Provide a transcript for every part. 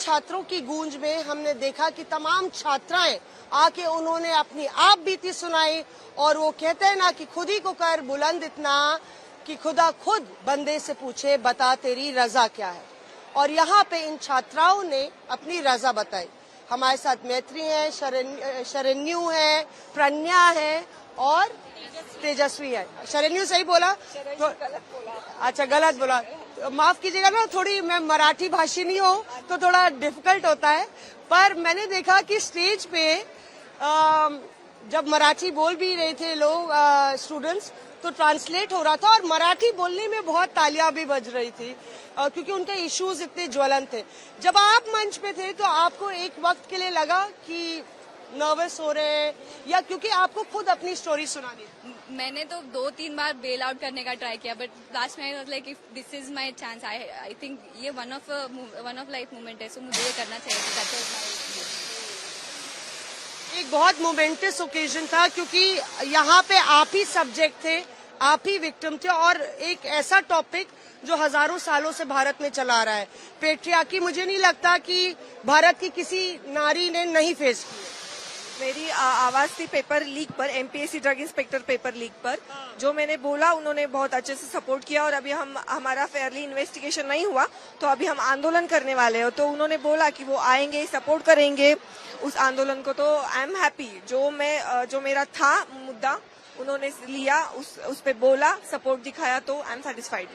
छात्रों की गूंज में हमने देखा कि तमाम छात्राएं आके उन्होंने अपनी आप बीती सुनाई और वो कहते हैं ना कि खुद ही को कर बुलंद इतना कि खुदा खुद बंदे से पूछे बता तेरी रजा क्या है। और यहाँ पे इन छात्राओं ने अपनी रजा बताई। हमारे साथ मैत्री है, शरण्यू है, प्रज्ञा है और तेजस्वी है। शरण्यू सही बोला? तो अच्छा गलत बोला, तो माफ कीजिएगा ना, थोड़ी मैं मराठी भाषी नहीं हूँ तो थोड़ा डिफिकल्ट होता है। पर मैंने देखा कि स्टेज पे जब मराठी बोल भी रहे थे लोग स्टूडेंट्स तो ट्रांसलेट हो रहा था और मराठी बोलने में बहुत तालियां भी बज रही थी क्योंकि उनके इश्यूज इतने ज्वलन थे। जब आप मंच पे थे तो आपको एक वक्त के लिए लगा कि नर्वस हो रहे हैं या क्योंकि आपको खुद अपनी स्टोरी सुनानी है? मैंने तो 2-3 बार बेल आउट करने का ट्राई किया बट लास्ट में like if this is my chance I think ये वन ऑफ लाइफ मोमेंट है, सो मुझे ये करना चाहिए। एक बहुत मोमेंटस ओकेजन था क्योंकि यहाँ पे आप ही सब्जेक्ट थे, आप ही विक्टिम थे और एक ऐसा टॉपिक जो हजारों सालों से भारत में चला रहा है। पेट्रियार्की मुझे नहीं लगता कि भारत की किसी नारी ने नहीं फेस की। मेरी आवाज थी पेपर लीक पर, MPSC drug inspector paper leak पर। जो मैंने बोला उन्होंने बहुत अच्छे से सपोर्ट किया और अभी हमारा फेयरली इन्वेस्टिगेशन नहीं हुआ तो अभी हम आंदोलन करने वाले हैं। तो उन्होंने बोला कि वो आएंगे, सपोर्ट करेंगे उस आंदोलन को। तो आई एम हैप्पी, जो मेरा था मुद्दा उन्होंने लिया, उस पे बोला, सपोर्ट दिखाया, तो आई एम सेटिस्फाइड।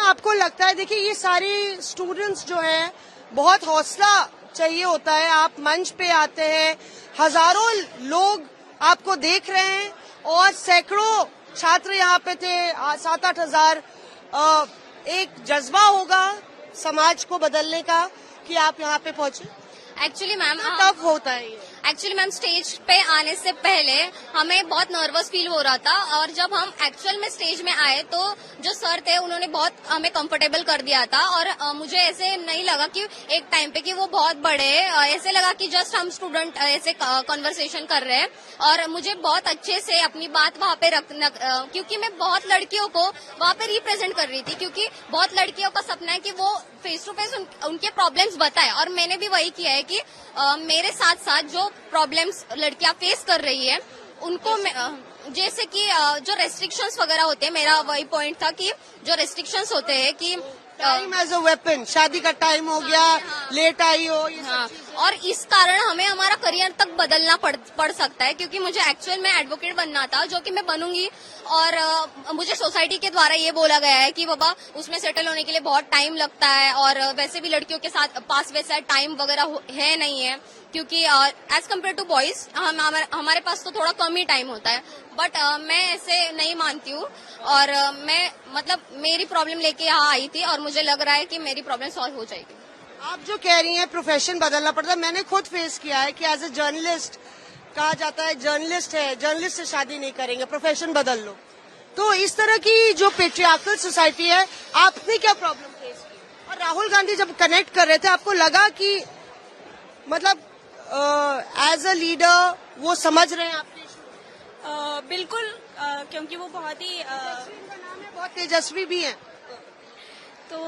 आपको लगता है, देखिए ये सारे स्टूडेंट्स जो है बहुत हौसला चाहिए होता है। आप मंच पे आते हैं, हजारों लोग आपको देख रहे हैं और सैकड़ों छात्र यहाँ पे थे, 7-8 हजार। एक जज्बा होगा समाज को बदलने का कि आप यहाँ पे पहुंचे। एक्चुअली मैम टफ होता है ये। एक्चुअली मैम स्टेज पे आने से पहले हमें बहुत नर्वस फील हो रहा था और जब हम एक्चुअल में स्टेज में आए तो जो सर थे उन्होंने बहुत हमें कंफर्टेबल कर दिया था और मुझे ऐसे नहीं लगा कि एक टाइम पे कि वो बहुत बड़े, ऐसे लगा कि जस्ट हम स्टूडेंट ऐसे कॉन्वर्सेशन कर रहे हैं और मुझे बहुत अच्छे से अपनी बात वहाँ पे रखना, क्योंकि मैं बहुत लड़कियों को वहाँ पे रिप्रेजेंट कर रही थी क्योंकि बहुत लड़कियों का सपना है कि वो फेस टू फेस उनके प्रॉब्लम्स बताए और मैंने भी वही किया है कि मेरे साथ साथ जो प्रॉब्लम्स लड़कियां फेस कर रही है उनको जैसे कि जो रेस्ट्रिक्शंस वगैरह होते हैं, मेरा वही पॉइंट था कि जो रेस्ट्रिक्शंस होते हैं कि टाइम एज अ वेपन, शादी का टाइम हो गया, लेट आई हो, ये और इस कारण हमें हमारा करियर तक बदलना पड़ सकता है क्योंकि मुझे एक्चुअल में एडवोकेट बनना था जो कि मैं बनूंगी और मुझे सोसाइटी के द्वारा ये बोला गया है कि बाबा उसमें सेटल होने के लिए बहुत टाइम लगता है और वैसे भी लड़कियों के साथ पास वैसा टाइम वगैरह है नहीं है क्योंकि एज कम्पेयर टू बॉयज हमारे पास तो थोड़ा कम ही टाइम होता है। बट मैं ऐसे नहीं मानती हूँ और मैं मतलब मेरी प्रॉब्लम लेके यहाँ आई थी और मुझे लग रहा है कि मेरी प्रॉब्लम सॉल्व हो जाएगी। आप जो कह रही हैं प्रोफेशन बदलना पड़ता है, मैंने खुद फेस किया है कि एज ए जर्नलिस्ट कहा जाता है जर्नलिस्ट है, जर्नलिस्ट से शादी नहीं करेंगे, प्रोफेशन बदल लो। तो इस तरह की जो पेट्रियार्कल सोसाइटी है, आपने क्या प्रॉब्लम फेस की? और राहुल गांधी जब कनेक्ट कर रहे थे आपको लगा कि मतलब एज अ लीडर वो समझ रहे हैं आपके इशू? बिल्कुल, क्योंकि वो बहुत ही बहुत तेजस्वी भी हैं। तो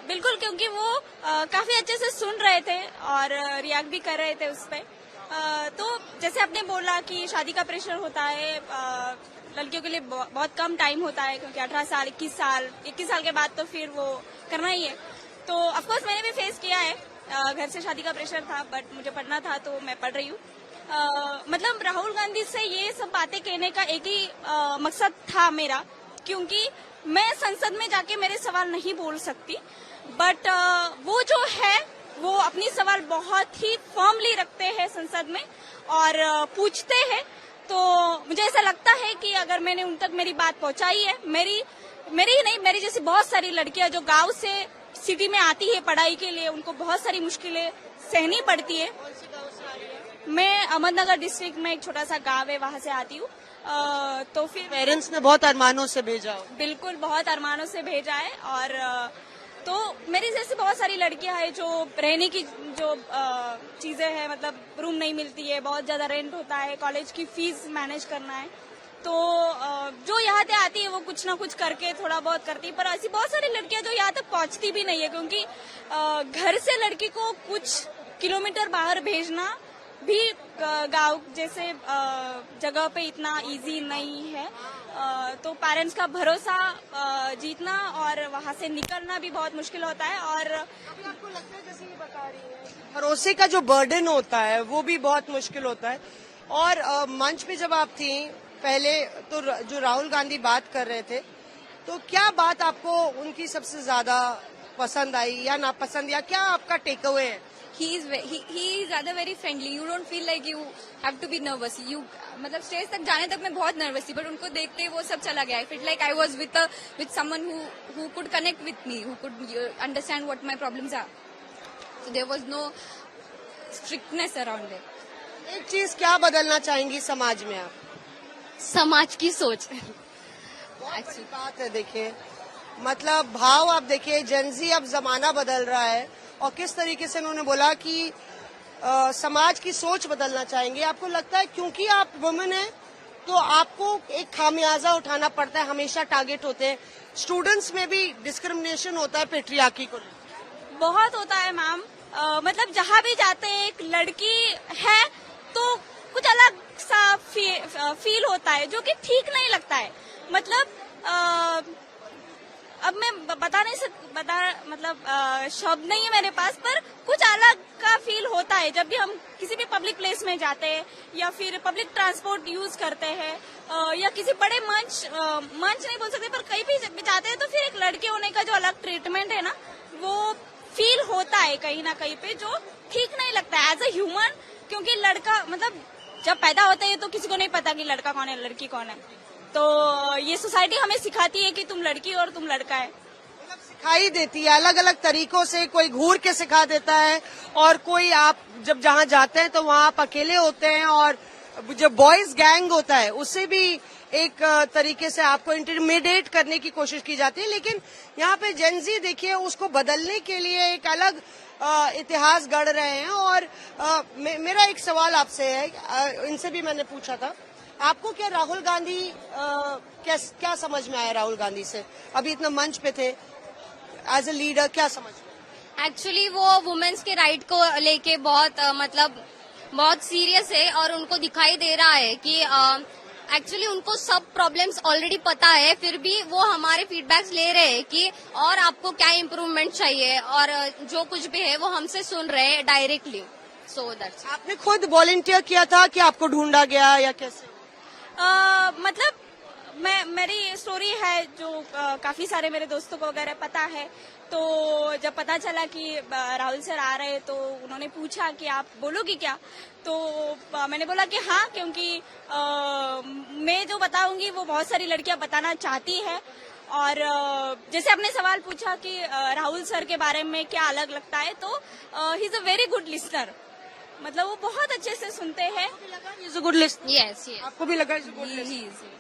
बिल्कुल, क्योंकि वो काफी अच्छे से सुन रहे थे और रिएक्ट भी कर रहे थे उस पर। तो जैसे आपने बोला कि शादी का प्रेशर होता है, लड़कियों के लिए बहुत कम टाइम होता है क्योंकि 18 साल 21 साल के बाद तो फिर वो करना ही है। तो ऑफकोर्स मैंने भी फेस किया है, घर से शादी का प्रेशर था बट मुझे पढ़ना था तो मैं पढ़ रही हूँ। मतलब राहुल गांधी से ये सब बातें कहने का एक ही मकसद था मेरा, क्योंकि मैं संसद में जाके मेरे सवाल नहीं बोल सकती बट वो जो है वो अपनी सवाल बहुत ही फर्मली रखते हैं संसद में और पूछते हैं। तो मुझे ऐसा लगता है कि अगर मैंने उन तक मेरी बात पहुंचाई है, मेरी ही नहीं, मेरी जैसी बहुत सारी लड़कियां जो गांव से सिटी में आती है पढ़ाई के लिए, उनको बहुत सारी मुश्किलें सहनी पड़ती है। मैं अहमदनगर डिस्ट्रिक्ट में एक छोटा सा गांव है, वहां से आती हूँ। तो फिर पेरेंट्स ने बहुत अरमानों से भेजा। बिल्कुल, बहुत अरमानों से भेजा है और तो मेरी जैसी बहुत सारी लड़कियां हैं जो रहने की जो चीजें हैं, मतलब रूम नहीं मिलती है, बहुत ज्यादा रेंट होता है, कॉलेज की फीस मैनेज करना है। तो जो यहाँ पे आती है वो कुछ ना कुछ करके थोड़ा बहुत करती है, पर ऐसी बहुत सारी लड़कियां जो यहाँ तक पहुँचती भी नहीं है, क्योंकि घर से लड़की को कुछ किलोमीटर बाहर भेजना भी गांव जैसे जगह पे इतना इजी नहीं है। तो पेरेंट्स का भरोसा जीतना और वहाँ से निकलना भी बहुत मुश्किल होता है। और आपको लगता है जैसे ये बता रही है, भरोसे का जो बर्डन होता है वो भी बहुत मुश्किल होता है। और मंच पे जब आप थी पहले, तो जो राहुल गांधी बात कर रहे थे, तो क्या बात आपको उनकी सबसे ज्यादा पसंद आई या नापसंद, या क्या आपका टेक अवे है? he is rather very friendly. You don't feel like you have to be nervous. You मतलब स्टेज तक जाने तक मैं बहुत नर्वस थी, बट उनको देखते ही वो सब चला गया. I felt like I was with someone who could connect with me, who could understand what my problems are. So there was no strictness around it. एक चीज क्या बदलना चाहेंगी समाज में आप? समाज की सोच। बहुत बड़ी बात है। देखिए, मतलब भाव आप देखिए, जेनजी अब जमाना बदल रहा है, और किस तरीके से उन्होंने बोला कि समाज की सोच बदलना चाहेंगे। आपको लगता है क्योंकि आप वुमेन हैं तो आपको एक खामियाजा उठाना पड़ता है, हमेशा टारगेट होते हैं, स्टूडेंट्स में भी डिस्क्रिमिनेशन होता है पेट्रियार्की को? बहुत होता है मैम। मतलब जहाँ भी जाते हैं एक लड़की है तो कुछ अलग सा फील होता है, जो कि ठीक नहीं लगता है। मतलब अब मैं शब्द नहीं है मेरे पास, पर कुछ अलग का फील होता है जब भी हम किसी भी पब्लिक प्लेस में जाते हैं या फिर पब्लिक ट्रांसपोर्ट यूज करते हैं, या किसी बड़े मंच नहीं बोल सकते, पर कहीं भी जाते हैं तो फिर एक लड़के होने का जो अलग ट्रीटमेंट है ना, वो फील होता है कहीं ना कहीं पे, जो ठीक नहीं लगता है एज ए ह्यूमन। क्योंकि लड़का मतलब जब पैदा होता है तो किसी को नहीं पता कि लड़का कौन है लड़की कौन है, तो ये सोसाइटी हमें सिखाती है कि तुम लड़की और तुम लड़का है, मतलब सिखाई देती है अलग अलग तरीकों से। कोई घूर के सिखा देता है, और कोई आप जब जहाँ जाते हैं तो वहाँ आप अकेले होते हैं, और जो बॉयज गैंग होता है उससे भी एक तरीके से आपको इंटरमीडिएट करने की कोशिश की जाती है। लेकिन यहाँ पे जेनजी देखिए, उसको बदलने के लिए एक अलग इतिहास गढ़ रहे हैं। और मेरा एक सवाल आपसे है, इनसे भी मैंने पूछा था, आपको क्या राहुल गांधी क्या समझ में आया राहुल गांधी से? अभी इतना मंच पे थे, एज ए लीडर क्या समझ में? एक्चुअली वो वुमेन्स के राइट को लेके बहुत सीरियस है, और उनको दिखाई दे रहा है कि एक्चुअली उनको सब प्रॉब्लम्स ऑलरेडी पता है, फिर भी वो हमारे फीडबैक्स ले रहे हैं कि और आपको क्या इम्प्रूवमेंट चाहिए, और जो कुछ भी है वो हमसे सुन रहे हैं डायरेक्टली। So that's. आपने खुद वॉलंटियर किया था कि आपको ढूंढा गया, या कैसे? मतलब मेरी स्टोरी है जो काफी सारे मेरे दोस्तों को वगैरह पता है। तो जब पता चला कि राहुल सर आ रहे हैं तो उन्होंने पूछा कि आप बोलोगी क्या, तो मैंने बोला कि हाँ, क्योंकि मैं जो बताऊंगी वो बहुत सारी लड़कियां बताना चाहती है। और जैसे आपने सवाल पूछा कि राहुल सर के बारे में क्या अलग लगता है, तो he is a very good listener. मतलब वो बहुत अच्छे से सुनते हैं। Good list. यस, आपको भी लगा गुड लिस्ट?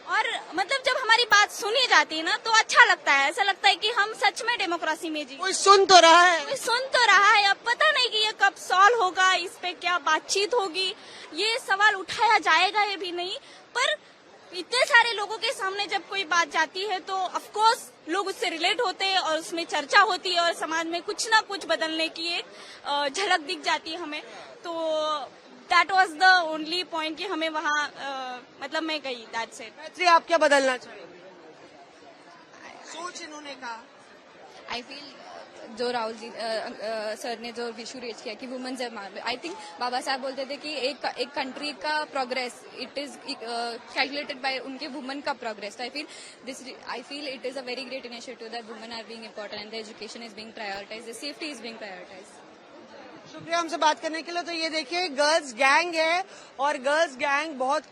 और मतलब जब हमारी बात सुनी जाती है ना तो अच्छा लगता है, ऐसा लगता है कि हम सच में डेमोक्रेसी में जी। कोई सुन तो रहा है। कोई सुन तो रहा है। अब पता नहीं कि ये कब सॉल्व होगा, इस पे क्या बातचीत होगी, ये सवाल उठाया जाएगा ये भी नहीं, पर इतने सारे लोगों के सामने जब कोई बात जाती है तो ऑफ कोर्स लोग उससे रिलेट होते हैं और उसमें चर्चा होती है और समाज में कुछ ना कुछ बदलने की एक झलक दिख जाती है हमें। तो that was the only point कि हमें वहाँ मतलब मैं गई, दैट्स इट। मैत्री, आप क्या बदलना चाहेंगे? सोच इन्होंने कहा। आई फील जो राहुल जी सर ने जो इशू रेज किया कि वुमेन्स, आई थिंक बाबा साहब बोलते थे कि एक कंट्री का progress it is calculated by उनके वुमेन का progress. I feel it is a very great initiative that women are being important and the education is being prioritised, the safety is being prioritised. शुक्रिया हमसे बात करने के लिए। तो ये देखिए, गर्ल्स गैंग है, और गर्ल्स गैंग बहुत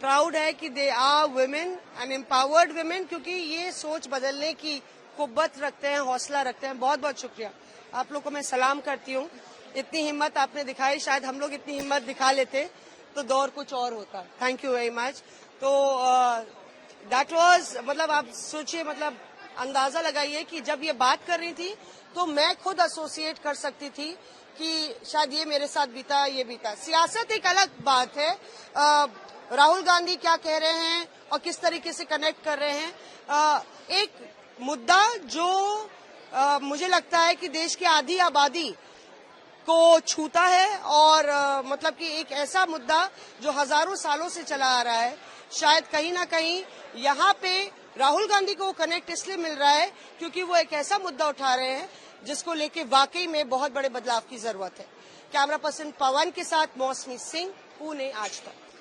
प्राउड है कि they are women and empowered women, क्योंकि ये सोच बदलने की कुव्वत रखते हैं, हौसला रखते हैं। बहुत बहुत शुक्रिया आप लोग को, मैं सलाम करती हूँ। इतनी हिम्मत आपने दिखाई, शायद हम लोग इतनी हिम्मत दिखा लेते तो दौर कुछ और होता। Thank you very much. तो दैट वाज, मतलब आप सोचिए, मतलब अंदाजा लगाइए कि जब ये बात कर रही थी तो मैं खुद एसोसिएट कर सकती थी कि शायद ये मेरे साथ बीता, ये बीता। सियासत एक अलग बात है। राहुल गांधी क्या कह रहे हैं और किस तरीके से कनेक्ट कर रहे हैं, एक मुद्दा जो मुझे लगता है कि देश की आधी आबादी को छूता है और मतलब कि एक ऐसा मुद्दा जो हजारों सालों से चला आ रहा है। शायद कहीं ना कहीं यहाँ पे राहुल गांधी को कनेक्ट इसलिए मिल रहा है क्योंकि वो एक ऐसा मुद्दा उठा रहे हैं जिसको लेके वाकई में बहुत बड़े बदलाव की जरूरत है। कैमरा पर्सन पवन के साथ मौसमी सिंह, पुणे आज तक।